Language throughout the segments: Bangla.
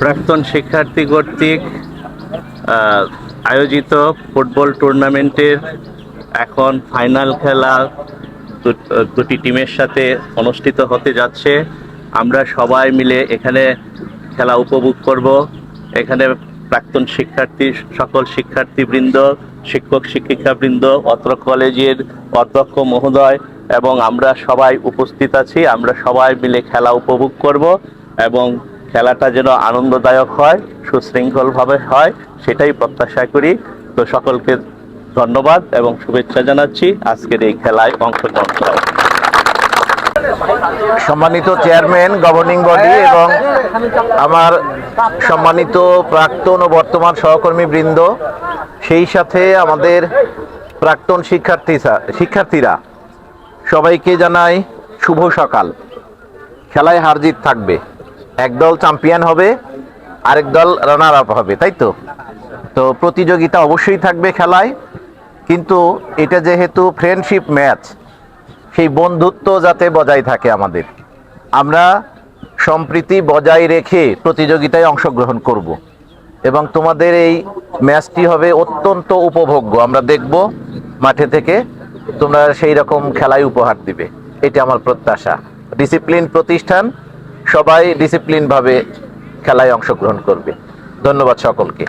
প্রাক্তন শিক্ষার্থী কর্তৃক আয়োজিত ফুটবল টুর্নামেন্টের এখন ফাইনাল খেলা দুটি টিমের সাথে অনুষ্ঠিত হতে যাচ্ছে। আমরা সবাই মিলে এখানে খেলা উপভোগ করব। এখানে প্রাক্তন শিক্ষার্থী, সকল শিক্ষার্থীবৃন্দ, শিক্ষক শিক্ষিকাবৃন্দ, অত্র কলেজের অধ্যক্ষ মহোদয় এবং আমরা সবাই উপস্থিত আছি। আমরা সবাই মিলে খেলা উপভোগ করব এবং খেলাটা যেন আনন্দদায়ক হয়, সুশৃঙ্খলভাবে হয়, সেটাই প্রত্যাশা করি। তো সকলকে ধন্যবাদ এবং শুভেচ্ছা জানাচ্ছি আজকের এই খেলায় অংশগ্রহণ করার। সম্মানিত চেয়ারম্যান, গভর্নিং বডি এবং আমার সম্মানিত প্রাক্তন ও বর্তমান সহকর্মী বৃন্দ, সেই সাথে আমাদের প্রাক্তন শিক্ষার্থীরা সবাইকে জানাই শুভ সকাল। খেলায় হার জিত থাকবে, একদল চ্যাম্পিয়ন হবে, আরেক দল রানার আপ হবে, তাই তো? তো প্রতিযোগিতা অবশ্যই থাকবে খেলায়, কিন্তু এটা যেহেতু ফ্রেন্ডশিপ ম্যাচ, সেই বন্ধুত্ব যাতে বজায় থাকে আমাদের, আমরা সম্প্রীতি বজায় রেখে প্রতিযোগিতায় অংশগ্রহণ করব এবং তোমাদের এই ম্যাচটি হবে অত্যন্ত উপভোগ্য। আমরা দেখব মাঠে থেকে, তোমরা সেই রকম খেলায় উপহার দিবে, এটা আমার প্রত্যাশা। ডিসিপ্লিন প্রতিষ্ঠান, সবাই ডিসিপ্লিনভাবে খেলায় অংশগ্রহণ করবে। ধন্যবাদ সকলকে।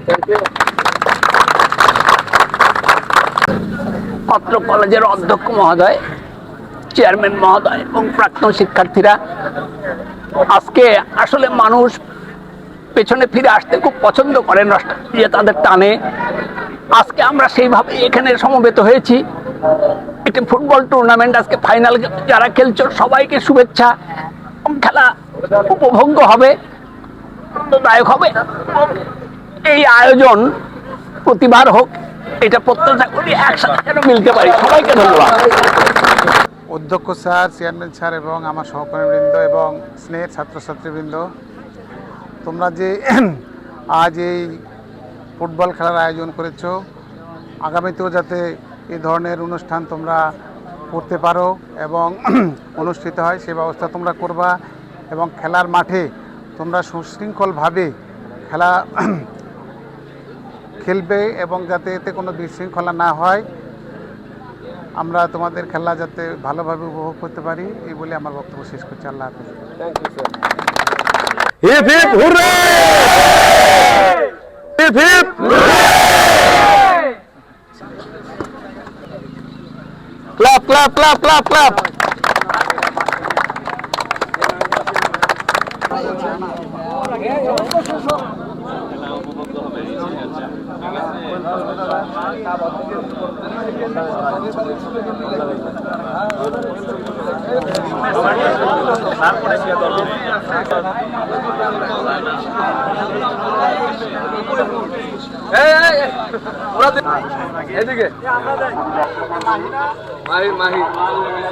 অত্র কলেজের অধ্যক্ষ মহোদয়, চেয়ারম্যান মহোদয় এবং প্রাক্তন শিক্ষার্থীরা, আজকে আসলে মানুষ পেছনে ফিরে আসতে খুব পছন্দ করে, যে তাদের টানে। আজকে আমরা সেইভাবে এখানে সমবেত হয়েছি। একটি ফুটবল টুর্নামেন্ট, আজকে ফাইনাল। যারা খেলছে সবাইকে শুভেচ্ছা। খেলা উপভোগ্য হবে, আনন্দদায়ক হবে। এই আয়োজন প্রতিবার হোক, এটা প্রত্যাশা করি, একসাথে যেন মিলতে পারি। সবাইকে ধন্যবাদ। অধ্যক্ষ স্যার, চেয়ারম্যান স্যার এবং আমার সহকর্মীবৃন্দ এবং স্নেহের ছাত্রছাত্রীবৃন্দ, তোমরা যে আজ এই ফুটবল খেলার আয়োজন করেছ, আগামীতেও যাতে এই ধরনের অনুষ্ঠান তোমরা করতে পারো এবং অনুষ্ঠিত হয় সে ব্যবস্থা তোমরা করবা এবং খেলার মাঠে তোমরা সুশৃঙ্খলভাবে খেলা খেলবে এবং যাতে এতে কোনো বিশৃঙ্খলা না হয়, আমরা তোমাদের খেলা যাতে ভালোভাবে উপভোগ করতে পারি, এই বলে আমার বক্তব্য শেষ করছি। আল্লাহ হাফেজ। Hip hip hurray! Hip hip hurray! Clap clap clap clap clap. এদিকে মাহি মাহি দিয়ে